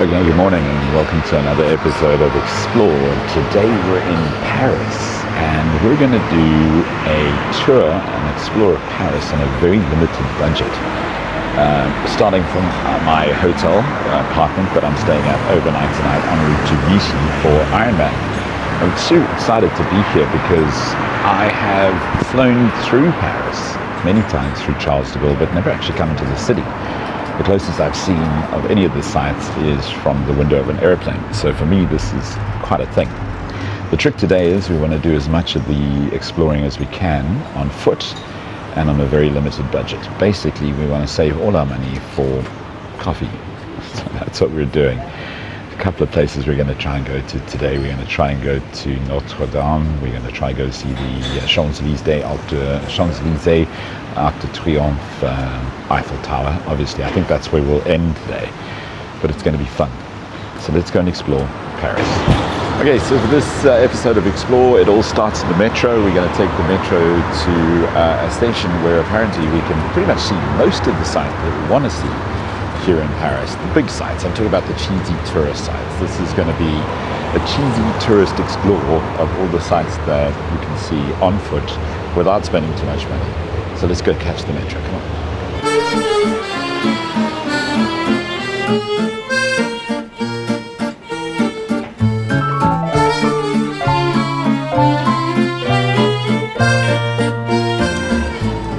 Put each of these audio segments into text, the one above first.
Okay, good morning and welcome to another episode of Explore. Today we're in Paris and we're going to do a tour and explore Paris on a very limited budget. Starting from my hotel apartment that I'm staying at overnight tonight en route to Vichy for Ironman. I'm so excited to be here because I have flown through Paris many times through Charles de Gaulle but never actually come into the city. The closest I've seen of any of the sites is from the window of an airplane. So for me, this is quite a thing. The trick today is we want to do as much of the exploring as we can on foot and on a very limited budget. Basically, we want to save all our money for coffee. So that's what we're doing. A couple of places we're going to try and go to today. We're going to try and go to Notre Dame. We're going to try and go see the Champs-Élysées, Arc de Triomphe, Eiffel Tower. Obviously, I think that's where we'll end today, but it's going to be fun. So let's go and explore Paris. Okay, so for this episode of Explore, it all starts in the metro. We're going to take the metro to a station where apparently we can pretty much see most of the sites that we want to see here in Paris. The big sites. I'm talking about the cheesy tourist sites. This is going to be a cheesy tourist explore of all the sites that you can see on foot without spending too much money. So let's go catch the metro, come on.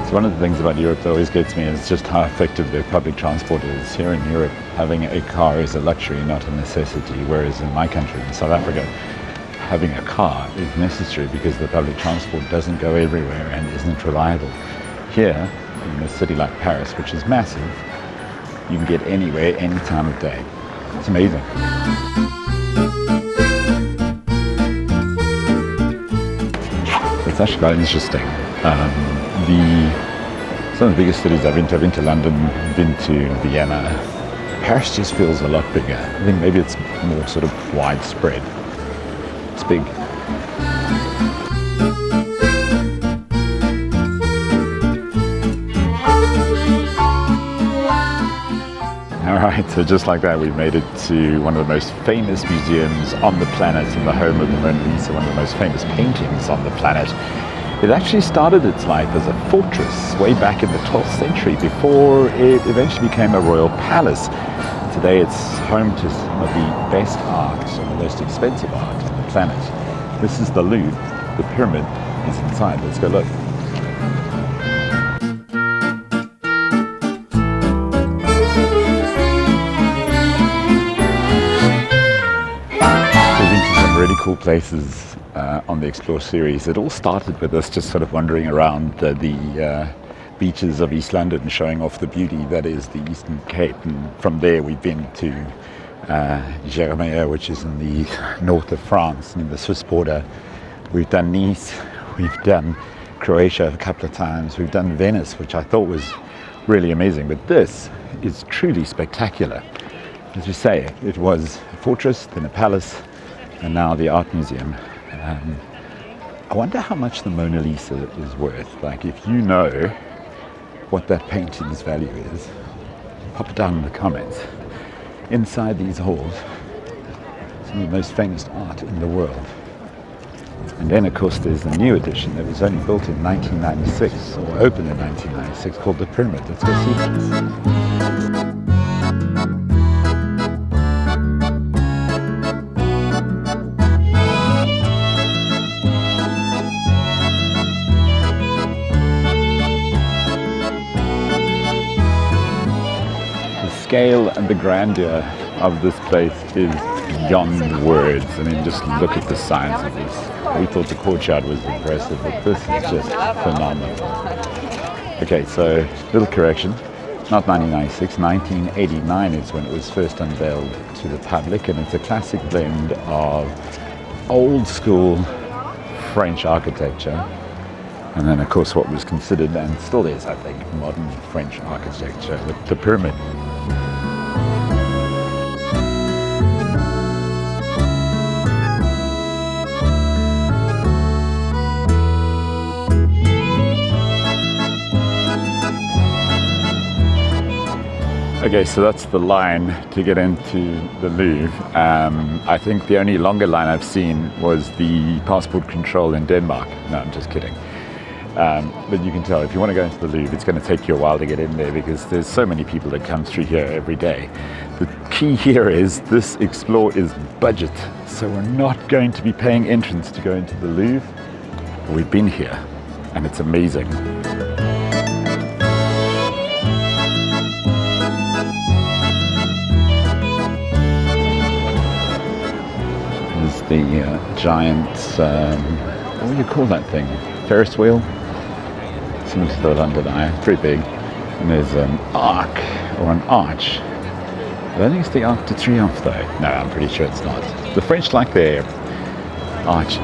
So one of the things about Europe that always gets me is just how effective their public transport is. Here in Europe, having a car is a luxury, not a necessity, whereas in my country, in South Africa, having a car is necessary because the public transport doesn't go everywhere and isn't reliable. Here, in a city like Paris, which is massive, you can get anywhere, any time of day. It's amazing. It's actually quite interesting. Some of the biggest cities I've been to London, been to Vienna. Paris just feels a lot bigger. I think maybe it's more sort of widespread. It's big. Alright, so just like that, we've made it to one of the most famous museums on the planet and the home of the Mona Lisa, one of the most famous paintings on the planet. It actually started its life as a fortress way back in the 12th century before it eventually became a royal palace. Today it's home to some of the best art and the most expensive art on the planet. This is the Louvre. The pyramid is inside. Let's go look. Really cool places on the Explore series. It all started with us just sort of wandering around the beaches of East London, showing off the beauty that is the Eastern Cape. And from there we've been to Germeer, which is in the north of France, near the Swiss border. We've done Nice, we've done Croatia a couple of times, we've done Venice, which I thought was really amazing. But this is truly spectacular. As you say, it was a fortress, then a palace, and now the art museum. I wonder how much the Mona Lisa is worth. Like, if you know what that painting's value is, pop it down in the comments. Inside these halls, some of the most famous art in the world. And then, of course, there's the new edition that was only built in 1996, or opened in 1996, called the Pyramid. Let's go see that. The scale and the grandeur of this place is beyond words. I mean, just look at the size of this. We thought the courtyard was impressive, but this is just phenomenal. Okay, so little correction. Not 1996, 1989 is when it was first unveiled to the public, and it's a classic blend of old school French architecture, and then of course what was considered, and still is I think, modern French architecture, the pyramid. Okay, so that's the line to get into the Louvre. I think the only longer line I've seen was the passport control in Denmark. No, I'm just kidding. But you can tell if you want to go into the Louvre, it's going to take you a while to get in there because there's so many people that come through here every day. The key here is this Explore is budget. So we're not going to be paying entrance to go into the Louvre. We've been here and it's amazing. The giant, what do you call that thing? Ferris wheel? Similar to the London Eye, pretty big. And there's an arc, or an arch. I don't think it's the Arc de Triomphe though. No, I'm pretty sure it's not. The French like their arches.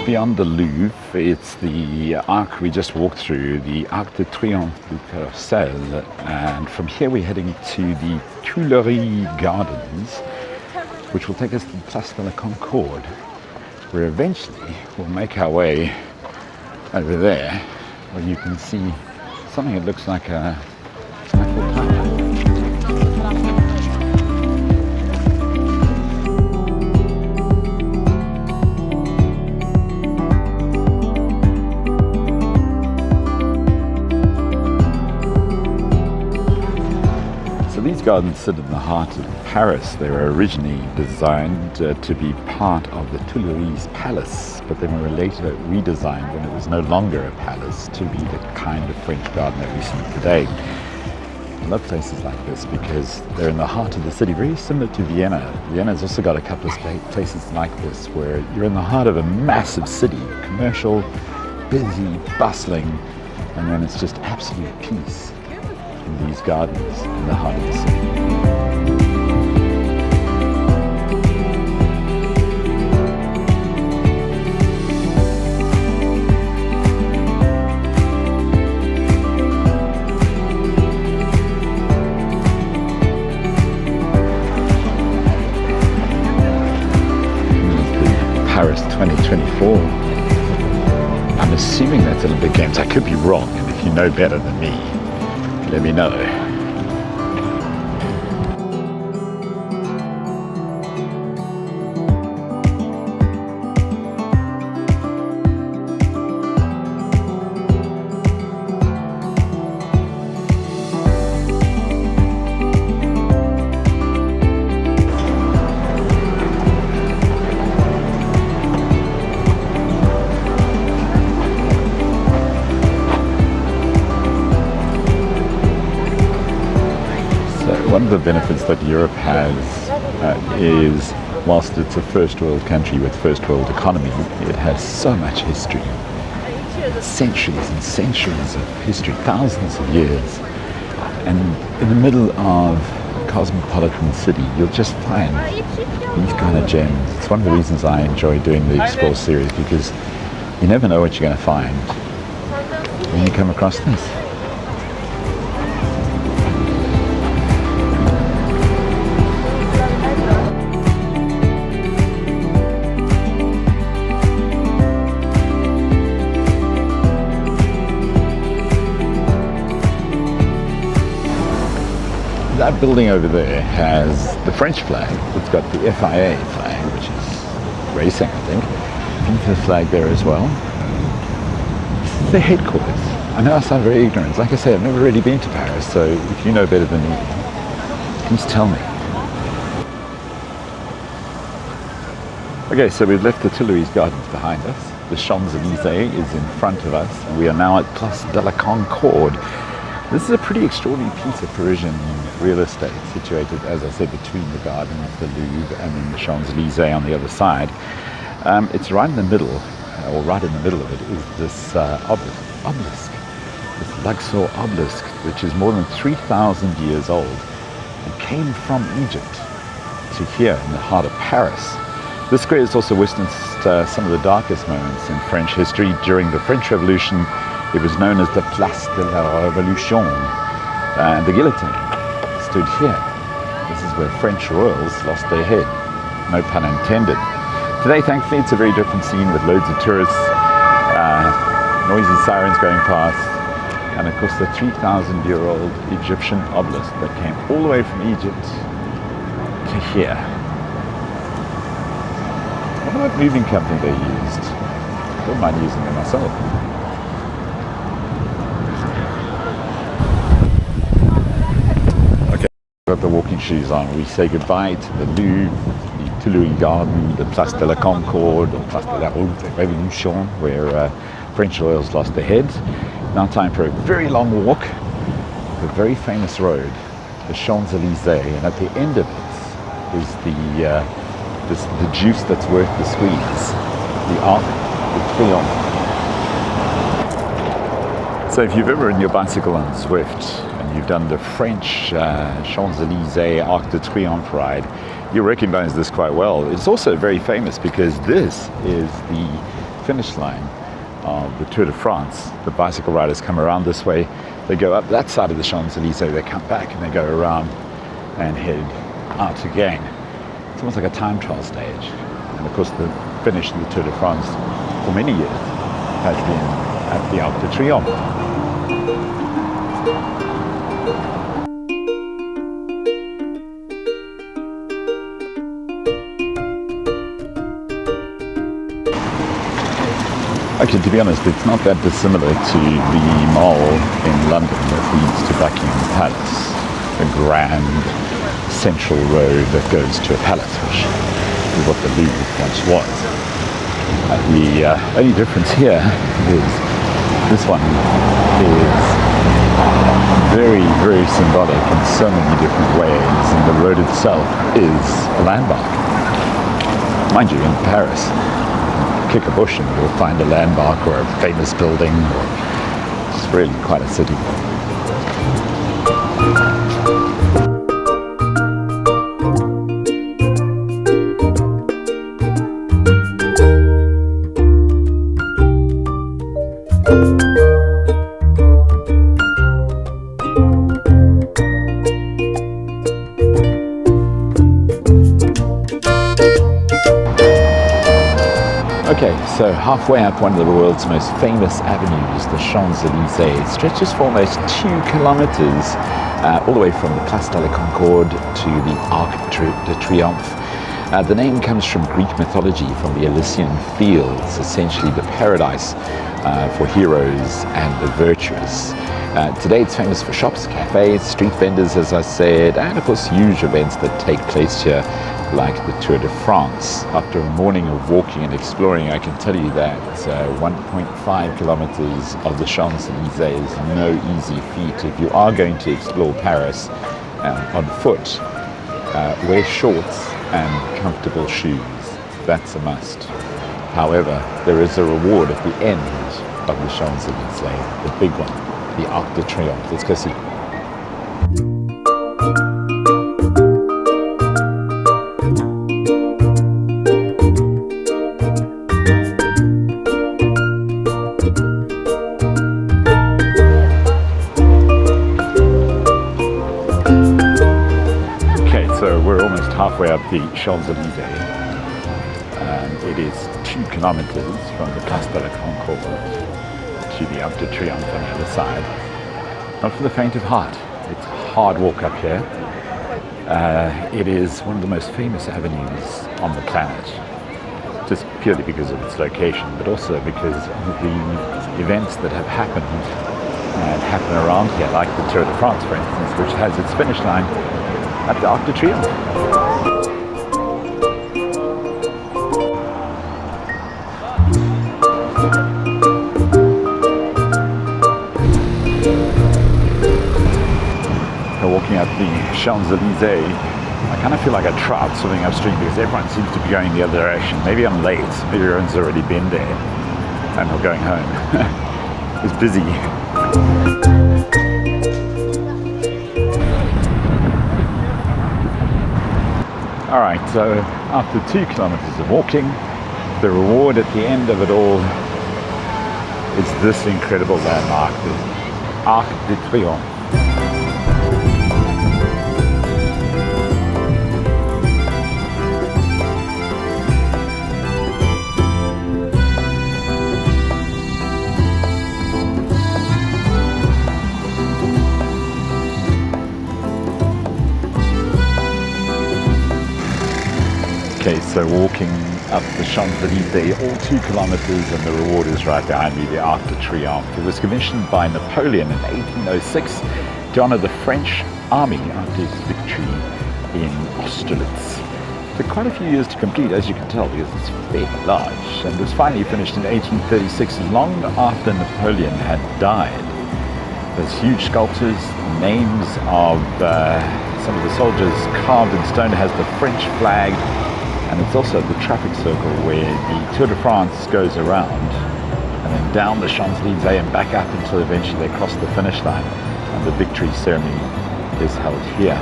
Beyond the Louvre, it's the arc we just walked through, the Arc de Triomphe du Carrousel, and from here we're heading to the Tuileries Gardens, which will take us to the Place de la Concorde, where eventually we'll make our way over there, where you can see something that looks like a Eiffel Tower. These gardens sit in the heart of Paris. They were originally designed to be part of the Tuileries Palace, but they were later redesigned when it was no longer a palace to be the kind of French garden that we see today. I love places like this because they're in the heart of the city, very similar to Vienna. Vienna's also got a couple of places like this where you're in the heart of a massive city, commercial, busy, bustling, and then it's just absolute peace. In these gardens in the heart of the city. Paris 2024. I'm assuming that's Olympic Games. I could be wrong, and if you know better than me, let me know. One of the benefits that Europe has is, whilst it's a first world country with first world economy, it has so much history. Centuries and centuries of history, thousands of years. And in the middle of a cosmopolitan city, you'll just find these kind of gems. It's one of the reasons I enjoy doing the Explore series, because you never know what you're going to find when you come across this. That building over there has the French flag. It's got the FIA flag, which is racing, I think. FIFA flag there as well. This is their headquarters. I know I sound very ignorant. Like I say, I've never really been to Paris, so if you know better than me, please tell me. Okay, so we've left the Tuileries Gardens behind us. The Champs-Élysées is in front of us, and we are now at Place de la Concorde. This is a pretty extraordinary piece of Parisian real estate, situated, as I said, between the gardens, the Louvre, and then the Champs-Élysées on the other side. It's right in the middle, or right in the middle of it, is this obelisk, this Luxor obelisk, which is more than 3,000 years old, and came from Egypt to here in the heart of Paris. This square has also witnessed some of the darkest moments in French history. During the French Revolution, it was known as the Place de la Révolution, and the guillotine stood here. This is where French royals lost their head, no pun intended. Today, thankfully, it's a very different scene with loads of tourists, noisy sirens going past, and of course the 3,000-year-old Egyptian obelisk that came all the way from Egypt to here. I wonder what moving company they used. I don't mind using them myself. Okay, got the walking shoes on. We say goodbye to the Louvre, the Tuileries Garden, the Place de la Concorde, or Place de la Révolution, where French royals lost their heads. Now time for a very long walk, the very famous road, the Champs-Élysées, and at the end of it is the juice that's worth the squeeze, the Arc de Triomphe. So if you've ever ridden your bicycle on Zwift and you've done the French Champs-Élysées Arc de Triomphe ride, you'll recognize this quite well. It's also very famous because this is the finish line of the Tour de France. The bicycle riders come around this way, they go up that side of the Champs-Élysées, they come back and they go around and head out again. It's almost like a time trial stage. And of course the finish of the Tour de France for many years has been at the Arc de Triomphe. Actually, to be honest, it's not that dissimilar to the mall in London that leads to Buckingham Palace, a grand central road that goes to a palace, which is what the Louvre once was. The only difference here is this one is very, very symbolic in so many different ways, and the road itself is a landmark. Mind you, in Paris, kick a bush and you'll find a landmark or a famous building, or it's really quite a city. Okay, so halfway up one of the world's most famous avenues, the Champs-Élysées, stretches for almost 2 kilometers, all the way from the Place de la Concorde to the Arc de Triomphe. The name comes from Greek mythology, from the Elysian fields, essentially the paradise for heroes and the virtuous. Today it's famous for shops, cafes, street vendors, as I said, and of course huge events that take place here, like the Tour de France. After a morning of walking and exploring, I can tell you that 1.5 kilometers of the Champs-Élysées is no easy feat. If you are going to explore Paris on foot, wear shorts and comfortable shoes. That's a must. However, there is a reward at the end of the Champs-Élysées, the big one, the Arc de Triomphe. Let's go see. So we're almost halfway up the Champs-Élysées. It is 2 kilometers from the Place de la Concorde to the Arc de Triomphe on the other side. Not for the faint of heart. It's a hard walk up here. It is one of the most famous avenues on the planet, just purely because of its location, but also because of the events that have happened and happen around here, like the Tour de France, for instance, which has its finish line at the Arc de Triomphe. the Champs-Élysées, I kind of feel like a trout swimming upstream because everyone seems to be going the other direction. Maybe I'm late, maybe everyone's already been there and we're going home. It's busy. Alright, so after 2 kilometers of walking, the reward at the end of it all is this incredible landmark, the Arc de Triomphe. Okay, so walking up the Champs-Élysées, all 2 kilometers, and the reward is right behind me, the Arc de Triomphe. It was commissioned by Napoleon in 1806 to honor the French army after his victory in Austerlitz. It took quite a few years to complete, as you can tell, because it's fairly large, and was finally finished in 1836, long after Napoleon had died. There's huge sculptures, names of some of the soldiers carved in stone. It has the French flag, and it's also the traffic circle where the Tour de France goes around and then down the Champs-Élysées and back up until eventually they cross the finish line and the victory ceremony is held here.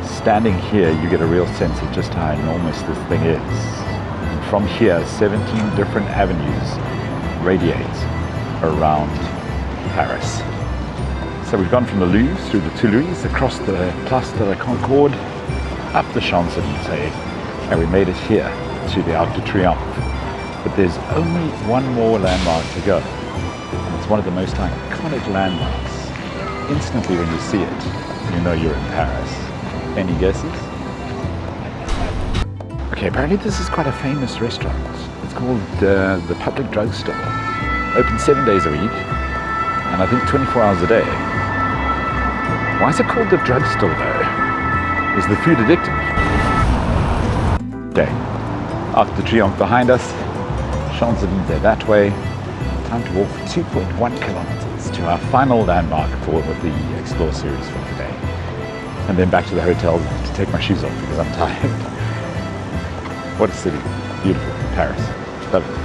Standing here, you get a real sense of just how enormous this thing is. And from here, 17 different avenues radiate around Paris. So we've gone from the Louvre through the Tuileries, across the Place de la Concorde, up the Champs-Élysées, and we made it here to the Arc de Triomphe. But there's only one more landmark to go. And it's one of the most iconic landmarks. Instantly when you see it, you know you're in Paris. Any guesses? Okay, apparently this is quite a famous restaurant. It's called the Public Drugstore. Open 7 days a week, and I think 24 hours a day. Why is it called the drugstore though? Is the food addictive? Okay, Arc de Triomphe behind us, Champs-Élysées that way. Time to walk 2.1 kilometers to our final landmark for the Explore series for today. And then back to the hotel to take my shoes off because I'm tired. What a city. Beautiful. Paris. Lovely.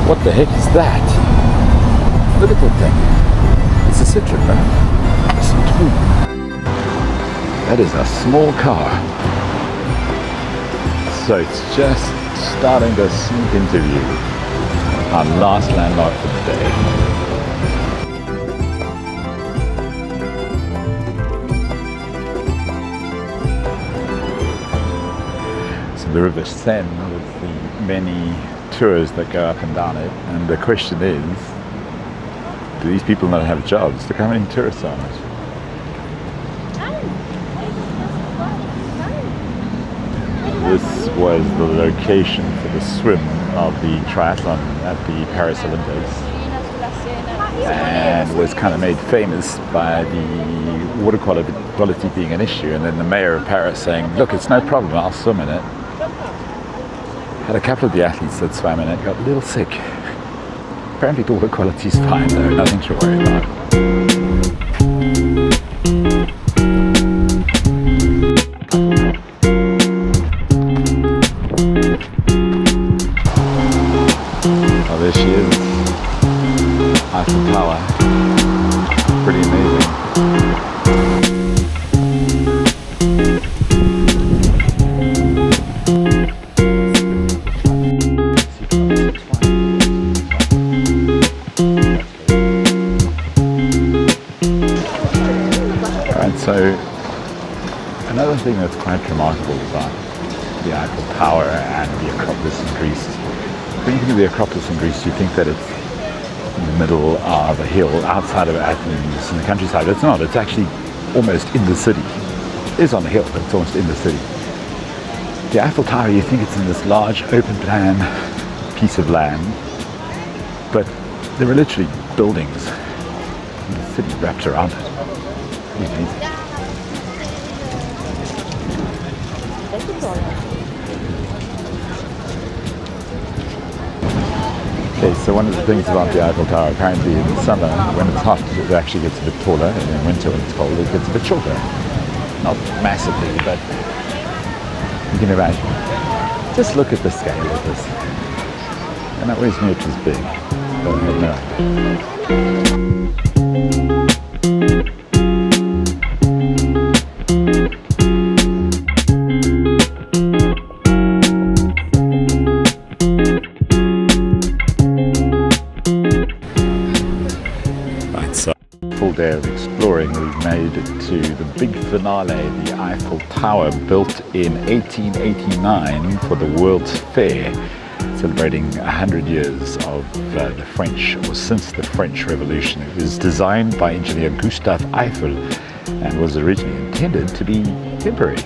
What the heck is that? Look at that thing. It's a Citroen, right? A Citroen. That is a small car. So it's just starting to sneak into view. Our last landmark for the day. So the River Seine with the many tours that go up and down it, and the question is, do these people not have jobs? Look how many tourists are on it. This was the location for the swim of the triathlon at the Paris Olympics, and was kind of made famous by the water quality being an issue, and then the mayor of Paris saying, look, it's no problem, I'll swim in it. Had a couple of the athletes that swam in it, got a little sick. Apparently the water quality's fine though, nothing to worry about. Oh, there she is. Eiffel Tower. Pretty amazing. So another thing that's quite remarkable about the Eiffel Tower and the Acropolis in Greece, when you think of the Acropolis in Greece, you think that it's in the middle of a hill outside of Athens in the countryside. It's not, it's actually almost in the city. It is on a hill, but it's almost in the city. The Eiffel Tower, you think it's in this large open plan piece of land, but there are literally buildings the city wrapped around it. Amazing. Okay, so one of the things about the Eiffel Tower, apparently in summer, when it's hot, it actually gets a bit taller, and in winter when it's cold, it gets a bit shorter. Not massively, but you can imagine. Just look at the scale of this. And I always knew it was big, but I had no idea. Full day of exploring, we've made it to the big finale, the Eiffel Tower, built in 1889 for the World's Fair, celebrating 100 years of the French, or since the French Revolution. It was designed by engineer Gustave Eiffel and was originally intended to be temporary.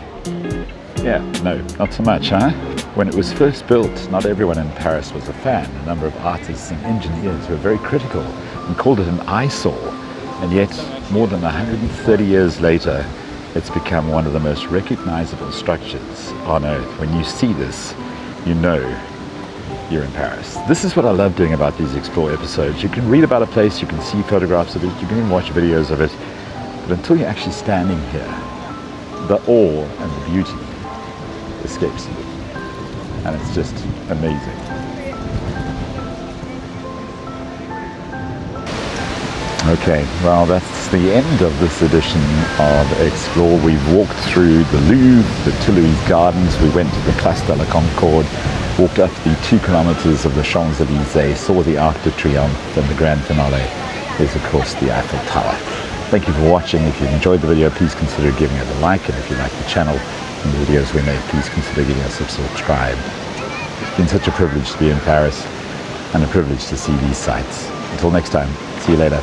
Yeah, no, not so much, huh? When it was first built, not everyone in Paris was a fan. A number of artists and engineers were very critical and called it an eyesore. And yet, more than 130 years later, it's become one of the most recognizable structures on Earth. When you see this, you know you're in Paris. This is what I love doing about these Explore episodes. You can read about a place, you can see photographs of it, you can even watch videos of it, but until you're actually standing here, the awe and the beauty escapes you. And it's just amazing. Okay, well, that's the end of this edition of Explore. We've walked through the Louvre, the Toulouse Gardens, we went to the Place de la Concorde, walked up the 2 kilometers of the Champs-Élysées, saw the Arc de Triomphe, and the grand finale is, of course, the Eiffel Tower. Thank you for watching. If you've enjoyed the video, please consider giving it a like, and if you like the channel and the videos we make, please consider giving us a subscribe. It's been such a privilege to be in Paris, and a privilege to see these sights. Until next time, see you later.